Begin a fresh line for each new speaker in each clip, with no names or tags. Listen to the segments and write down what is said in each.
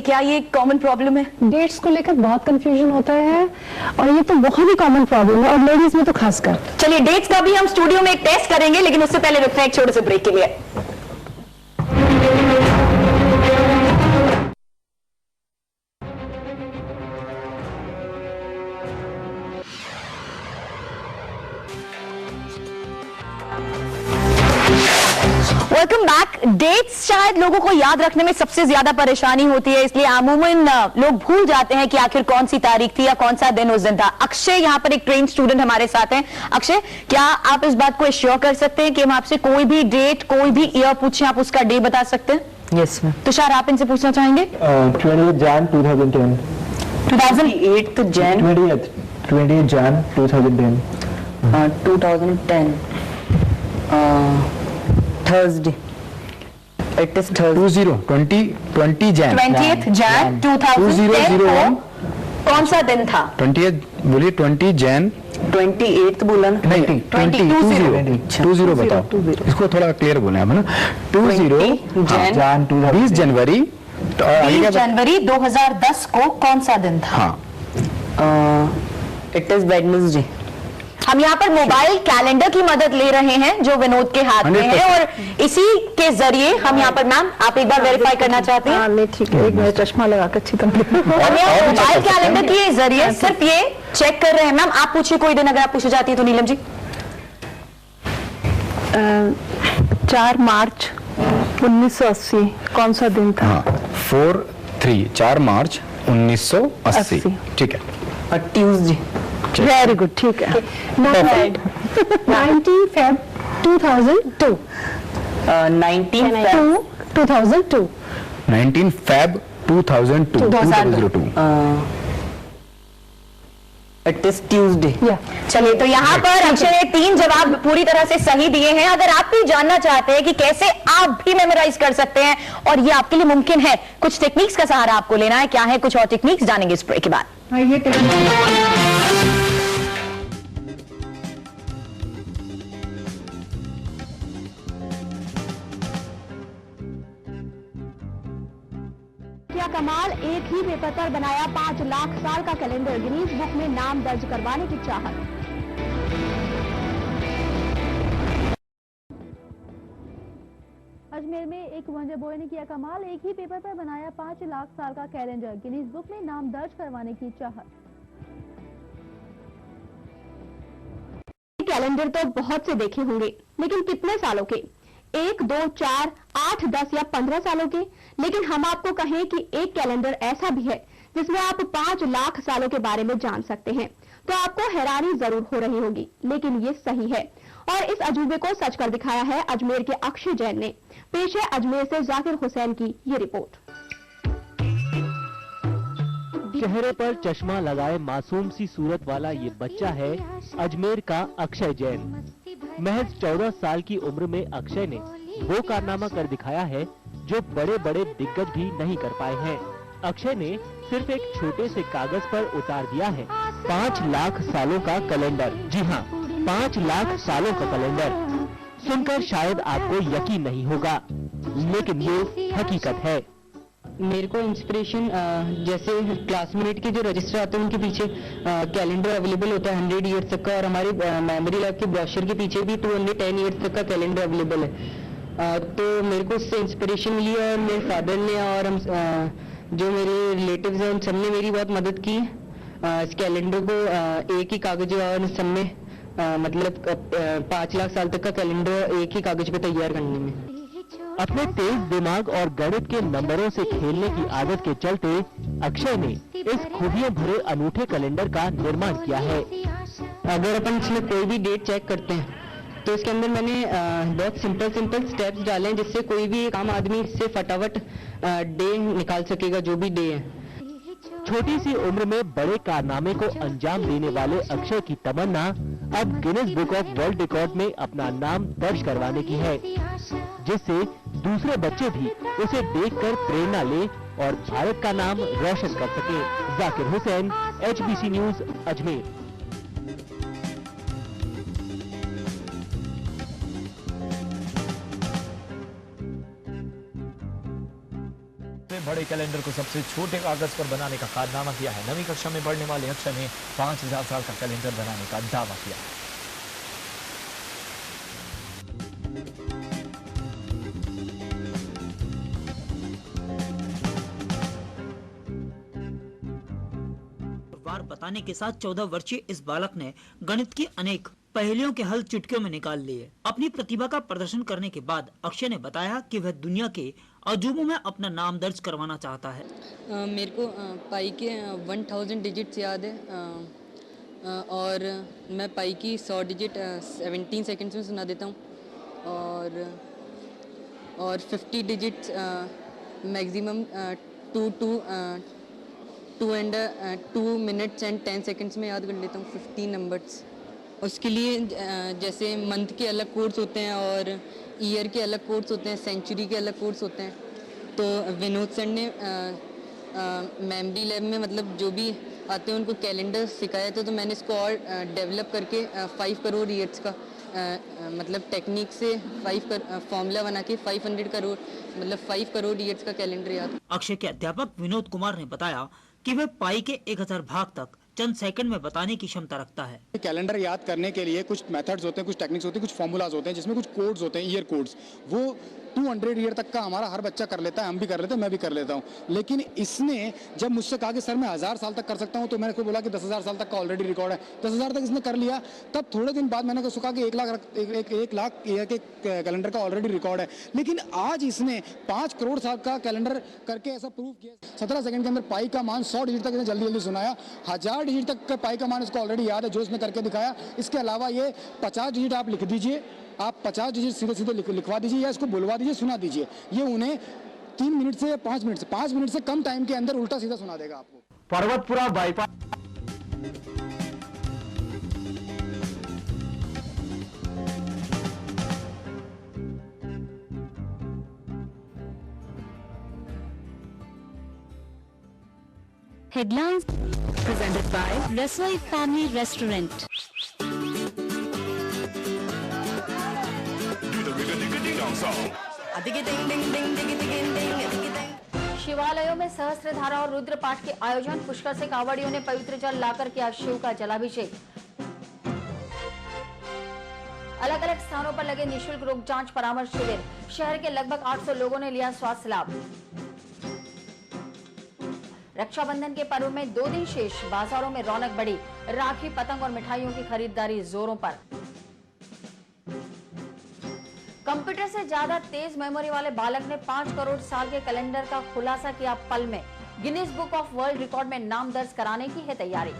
क्या ये common problem है?
डेट्स को लेकर बहुत कंफ्यूजन होता है और ये तो बहुत ही कॉमन प्रॉब्लम है और लेडीज में तो खासकर।
चलिए डेट्स का भी हम स्टूडियो में एक टेस्ट करेंगे, लेकिन उससे पहले रुकते हैं एक छोटे से ब्रेक के लिए। Welcome back. डेट्स शायद लोगों को याद रखने में सबसे ज्यादा परेशानी होती है, इसलिए अमूमन लोग भूल जाते हैं कि आखिर कौन सी तारीख थी या कौन सा दिन उस दिन था। अक्षय यहाँ पर एक ट्रेन स्टूडेंट हमारे साथ हैं। अक्षय, क्या आप इस बात को एश्योर कर सकते हैं कि हम आपसे कोई भी डेट, कोई भी ईयर पूछें, आप उसका डे बता सकते हैं?
Yes ma'am.
तुषार, आप इनसे पूछना चाहेंगे?
28 Jan 2010।
2008 Jan
20 Jan 2010।
2010 Thursday. It is Thursday.
20 Jan
20th Jan 2010 कौन सा दिन था?
20th बोलिए। 20 Jan
28 बोला ना?
नहीं 20 बताओ, इसको थोड़ा क्लियर बोले आप, है ना? 20 Jan 20 जनवरी
20 जनवरी 2010 को कौन सा दिन था?
हाँ,
It is Wednesday.
हम यहाँ पर मोबाइल कैलेंडर की मदद ले रहे हैं जो विनोद के हाथ में है, और इसी के जरिए हम यहाँ पर, मैम आप एक बार वेरीफाई करना चाहते हैं?
नहीं ठीक है, एक मिनट चश्मा लगा कर अच्छी तरह।
हम यहाँ मोबाइल कैलेंडर के जरिए सिर्फ ये चेक कर रहे हैं। मैम आप पूछिए कोई दिन, अगर आप पूछे जाती है तो। नीलम जी।
4 मार्च 1980 कौन सा दिन था?
हाँ 4 मार्च 1980। ठीक है।
Tuesday.
वेरी गुड, ठीक है। 19 Feb 2002।
19 Feb
2002।
19 Feb 2002।
It is Tuesday.
चलिए, तो यहाँ पर अक्षय ने 3 जवाब पूरी तरह से सही दिए हैं। अगर आप भी जानना चाहते हैं कि कैसे आप भी मेमोराइज कर सकते हैं और ये आपके लिए मुमकिन है, कुछ टेक्निक्स का सहारा आपको लेना है। क्या है कुछ और टेक्निक्स, जानेंगे इस ब्रेक के बाद। क्या कमाल, एक ही पेपर पर बनाया 5 लाख साल का कैलेंडर, गिनीज बुक में नाम दर्ज करवाने की चाहत। अजमेर में एक मुहंजर बॉय ने किया कमाल, एक ही पेपर पर बनाया 5 लाख साल का कैलेंडर, गिनीज बुक में नाम दर्ज करवाने की चाहत। कैलेंडर तो बहुत से देखे होंगे, लेकिन कितने सालों के? 1, 2, 4, 8, 10 या 15 सालों के? लेकिन हम आपको कहें कि एक कैलेंडर ऐसा भी है जिसमें आप 5 लाख सालों के बारे में जान सकते हैं, तो आपको हैरानी जरूर हो रही होगी, लेकिन ये सही है। और इस अजूबे को सच कर दिखाया है अजमेर के अक्षय जैन ने। पेश है अजमेर से जाकिर हुसैन की ये रिपोर्ट।
चेहरे पर चश्मा लगाए मासूम सी सूरत वाला ये बच्चा है अजमेर का अक्षय जैन। महज 14 साल की उम्र में अक्षय ने वो कारनामा कर दिखाया है जो बड़े बड़े दिग्गज भी नहीं कर पाए हैं। अक्षय ने सिर्फ एक छोटे से कागज पर उतार दिया है 5 लाख सालों का कैलेंडर। जी हाँ, 5 लाख सालों का कैलेंडर। सुनकर शायद आपको यकीन नहीं होगा, लेकिन ये हकीकत है।
मेरे को इंस्पिरेशन जैसे क्लासमेट के जो रजिस्टर आते हैं उनके पीछे कैलेंडर अवेलेबल होता है 100 ईयर्स तक का, और हमारे मेमोरी लैब के ब्रोशर के पीछे भी 210 ईयर्स तक का कैलेंडर अवेलेबल है। तो मेरे को उससे इंस्पिरेशन मिली और मेरे फादर ने और हम जो मेरे रिलेटिव्स हैं उन सब ने मेरी बहुत मदद की इस कैलेंडर को एक ही कागज और सब में मतलब 5 लाख साल तक का कैलेंडर एक ही कागज पे तैयार करने में।
अपने तेज दिमाग और गणित के नंबरों से खेलने की आदत के चलते अक्षय ने इस खूबियों भरे अनूठे कैलेंडर का निर्माण किया है।
अगर अपन इसमें कोई भी डेट चेक करते हैं तो इसके अंदर मैंने बहुत सिंपल स्टेप्स डाले हैं जिससे कोई भी एक आम आदमी इससे फटाफट डे निकाल सकेगा, जो भी डे है।
छोटी सी उम्र में बड़े कारनामे को अंजाम देने वाले अक्षय की तमन्ना अब Guinness book of world record में अपना नाम दर्ज करवाने की है, जिससे दूसरे बच्चे भी उसे देखकर प्रेरणा ले और भारत का नाम रोशन कर सके। Zakir Hussain, HBC news, Ajmer.
बड़े कैलेंडर को सबसे छोटे कागज पर बनाने का कारनामा किया है। 9वीं कक्षा में पढ़ने वाले अक्षय ने 5000 साल का कैलेंडर बनाने का दावा किया है।
बताने के साथ 14 वर्षीय इस बालक ने गणित की अनेक पहेलियों के हल चुटकियों में निकाल लिए। अपनी प्रतिभा का प्रदर्शन करने के बाद अक्षय ने बताया कि वह दुनिया के अजूबों में अपना नाम दर्ज करवाना चाहता है।
मेरे को पाई के 1000 डिजिट्स याद है और मैं पाई की 100 डिजिट 17 सेकंड्स में सुना देता हूँ और 50 digits maximum 2 minutes and 10 seconds में याद कर लेता हूँ 15 नंबर्स। उसके लिए जैसे मंथ के अलग कोड्स होते हैं और ईयर के अलग कोड्स होते हैं, सेंचुरी के अलग कोड्स होते हैं। तो विनोद सर ने मेमोरी लैब में मतलब जो भी आते हैं उनको कैलेंडर सिखाया था, तो मैंने इसको और डेवलप करके 5 करोड़ ईयर्स का मतलब टेक्निक से 5 फॉर्मूला बना के 500 करोड़ मतलब 5 करोड़ ईयर्स का कैलेंडर याद।
अक्षय के अध्यापक विनोद कुमार ने बताया कि वह पाई के 1000 भाग तक चंद सेकंड में बताने की क्षमता रखता है।
कैलेंडर याद करने के लिए कुछ मेथड्स होते हैं, कुछ टेक्निक्स होती है, कुछ फॉर्मूलाज होते हैं, जिसमें कुछ कोड्स होते हैं, ईयर कोड्स। वो 200 ईयर तक का हमारा हर बच्चा कर लेता है, हम भी कर लेते हैं, मैं भी कर लेता हूँ। लेकिन इसने जब मुझसे कहा कि सर मैं 1000 साल तक कर सकता हूँ, तो मैंने उसको बोला कि 10,000 साल तक का ऑलरेडी रिकॉर्ड है। 10,000 तक इसने कर लिया। तब थोड़े दिन बाद मैंने उसको कहा कि 1 लाख ईयर के कैलेंडर का ऑलरेडी रिकॉर्ड है। लेकिन आज इसने 5 करोड़ साल का कैलेंडर करके ऐसा प्रूव किया। 17 सेकंड के अंदर पाई का मान 100 डिजिट तक इसने जल्दी जल्दी सुनाया। 1000 डिजिट तक का पाई का मान इसको ऑलरेडी याद है, जो इसने करके दिखाया। इसके अलावा ये 50 डिजिट आप लिख दीजिए, आप 50 डिजिट सीधे सीधे लिखवा दीजिए या इसको बुलवा दीजिए, सुना दीजिए। ये उन्हें 3 मिनट से या 5 मिनट से कम टाइम के अंदर उल्टा सीधा सुना देगा आपको।
Parbatpura bypass
Headlines presented by Rasoi Family Restaurant.
शिवालयों में सहस्त्रधारा और रुद्रपाठ के आयोजन। पुष्कर से कांवड़ियों ने पवित्र जल लाकर किया शिव का जलाभिषेक। अलग अलग स्थानों पर लगे निशुल्क रोग जांच परामर्श शिविर। शहर के लगभग 800 लोगों ने लिया स्वास्थ्य लाभ। रक्षाबंधन के पर्व में 2 दिन शेष, बाजारों में रौनक बढ़ी। राखी, पतंग और मिठाइयों की खरीदारी जोरों पर। कंप्यूटर से ज्यादा तेज मेमोरी वाले बालक ने 5 करोड़ साल के कैलेंडर का खुलासा किया पल में। Guinness book of world record में नाम दर्ज कराने की है तैयारी।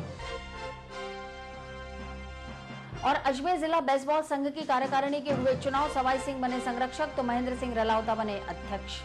और अजमेर जिला बेसबॉल संघ की कार्यकारिणी के हुए चुनाव। सवाई सिंह बने संरक्षक तो महेंद्र सिंह रलावता बने अध्यक्ष।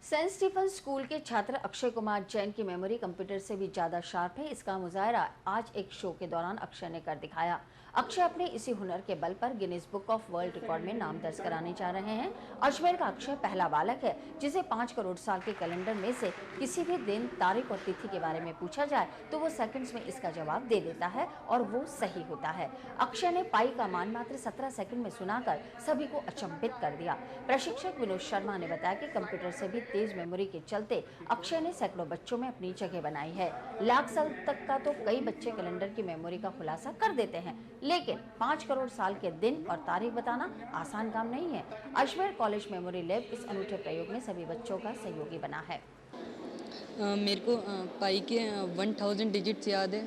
सेंट स्टीफन स्कूल के छात्र अक्षय कुमार जैन की मेमोरी कंप्यूटर से भी ज्यादा शार्प है। इसका मुजाहरा आज एक शो के दौरान अक्षय ने कर दिखाया। अक्षय अपने इसी हुनर के बल पर Guinness book of world record में नाम दर्ज कराने जा रहे हैं। अजमेर का अक्षय पहला बालक है जिसे 5 करोड़ साल के कैलेंडर में से किसी भी दिन, तारीख और तिथि के बारे में पूछा जाए तो वो सेकंड्स में इसका जवाब दे देता है और वो सही होता है। अक्षय ने पाई का मान मात्र 17 सेकंड में सुनाकर सभी को अचंभित कर दिया। प्रशिक्षक विनोद शर्मा ने बताया कि कंप्यूटर से भी तेज मेमोरी के चलते अक्षय ने सैकड़ों बच्चों में अपनी जगह बनाई है। लाख साल तक का तो कई बच्चे कैलेंडर की मेमोरी का खुलासा कर देते हैं, लेकिन 5 करोड़ साल के दिन और तारीख बताना आसान काम नहीं है। अजमेर कॉलेज मेमोरी लैब इस अनूठे प्रयोग में सभी बच्चों का सहयोगी बना है।
मेरे को पाई के 1000 डिजिट्स याद है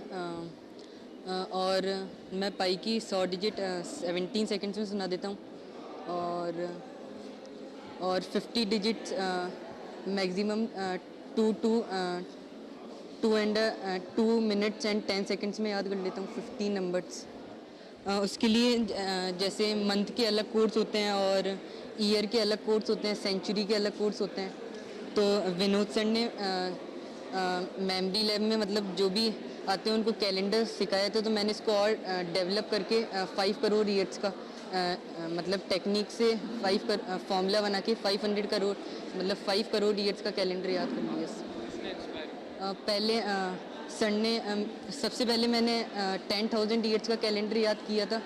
और मैं पाई की 100 डिजिट 17 सेकंड्स में सुना देता हूँ और 50 digits maximum 2 minutes and 10 seconds में याद कर लेता हूँ 15 नंबर्स। उसके लिए जैसे मंथ के अलग कोड्स होते हैं और ईयर के अलग कोड्स होते हैं, सेंचुरी के अलग कोड्स होते हैं। तो विनोद सर ने मेमोरी लैब में मतलब जो भी आते हैं उनको कैलेंडर सिखाया था, तो मैंने इसको और डेवलप करके 5 करोड़ ईयर्स का मतलब टेक्निक से 5 फॉर्मूला बना के 500 करोड़ मतलब 5 करोड़ ईयर्स का कैलेंडर याद कर लिया। पहले सर ने सबसे पहले मैंने 10,000 ईयर्स का कैलेंडर याद किया था।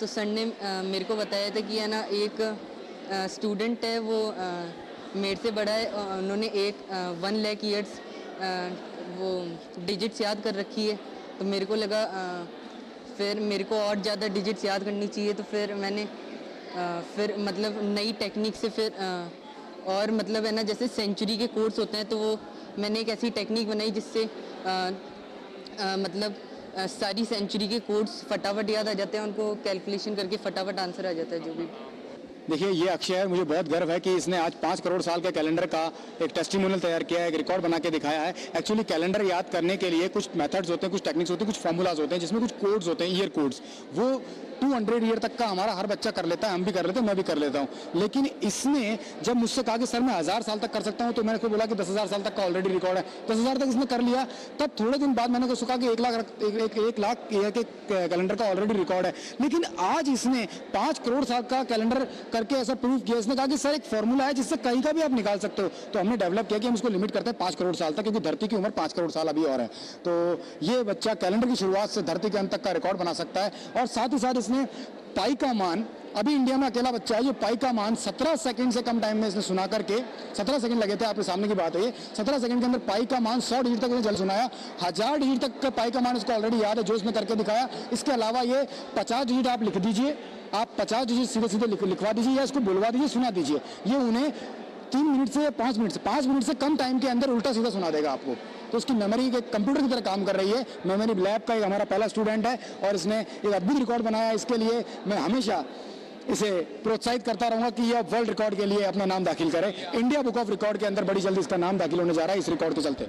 तो सर ने मेरे को बताया था कि है ना, एक स्टूडेंट है वो मेरे से बड़ा है, उन्होंने 1 लाख ईयर्स वो डिजिट्स याद कर रखी है। तो मेरे को लगा फिर मेरे को और ज़्यादा डिजिट्स याद करनी चाहिए, तो फिर मैंने फिर मतलब नई टेक्निक से फिर और मतलब है ना, जैसे सेंचुरी के कोड्स होते हैं, तो वो मैंने एक ऐसी टेक्निक बनाई जिससे मतलब सारी सेंचुरी के कोड्स फटाफट याद आ जाते हैं, उनको कैलकुलेशन करके फटाफट आंसर आ जाता है जो भी।
देखिए ये अक्षय है, मुझे बहुत गर्व है कि इसने आज 5 करोड़ साल के कैलेंडर का एक टेस्टिमोनियल तैयार किया है, एक रिकॉर्ड बना के दिखाया है। एक्चुअली कैलेंडर याद करने के लिए कुछ मेथड्स होते हैं, कुछ टेक्निक्स होते हैं, कुछ फॉर्मूलाज होते हैं, जिसमें कुछ कोड्स होते हैं, ईयर कोड्स, वो 200 ईयर तक का हमारा हर बच्चा कर लेता है, हम भी कर लेते हैं, मैं भी कर लेता हूँ। लेकिन इसने जब मुझसे कहा कि सर मैं 1000 साल तक कर सकता हूँ, तो मैंने उसको बोला कि 10,000 साल तक का ऑलरेडी रिकॉर्ड है। 10,000 तक इसने कर लिया। तब थोड़े दिन बाद मैंने उसको कहा कि 1 लाख ईयर के कैलेंडर का ऑलरेडी रिकॉर्ड है। लेकिन आज इसने 5 करोड़ साल का कैलेंडर करके ऐसा प्रूव किया। इसने कहा कि सर एक फॉर्मूला है जिससे कहीं का भी आप निकाल सकते हो। तो हमने डेवलप किया कि हम इसको लिमिट करते हैं 5 करोड़ साल तक, क्योंकि धरती की उम्र 5 करोड़ साल अभी और है। तो ये बच्चा कैलेंडर की शुरुआत से धरती के अंत तक का रिकॉर्ड बना सकता है। और साथ ही साथ इसने पाई का मान, अभी इंडिया में अकेला बच्चा है जो पाई का मान 17 सेकंड से कम टाइम में इसने सुना करके, 17 सेकंड लगे थे, आपके सामने की बात है ये, 17 सेकंड के अंदर पाई का मान 100 डिजिट तक इसने जल्द सुनाया। 1000 डिजिट तक का पाई का मान इसको ऑलरेडी याद है जो इसने करके दिखाया। इसके अलावा ये 50 डिजिट आप लिख दीजिए, आप 50 डिजिट सीधे सीधे लिखवा दीजिए या इसको बुलवा दीजिए, सुना दीजिए। ये उन्हें 3 मिनट से या 5 मिनट से कम टाइम के अंदर उल्टा सीधा सुना देगा आपको। तो उसकी मेमोरी के कंप्यूटर की तरह काम कर रही है। मेमोरी लैब का हमारा पहला स्टूडेंट है और इसने एक अद्भुत रिकॉर्ड बनाया। इसके लिए मैं हमेशा इसे प्रोत्साहित करता रहूंगा कि यह वर्ल्ड रिकॉर्ड के लिए अपना नाम दाखिल करे। इंडिया बुक ऑफ रिकॉर्ड के अंदर बड़ी जल्दी इसका नाम दाखिल होने जा रहा है इस रिकॉर्ड के चलते।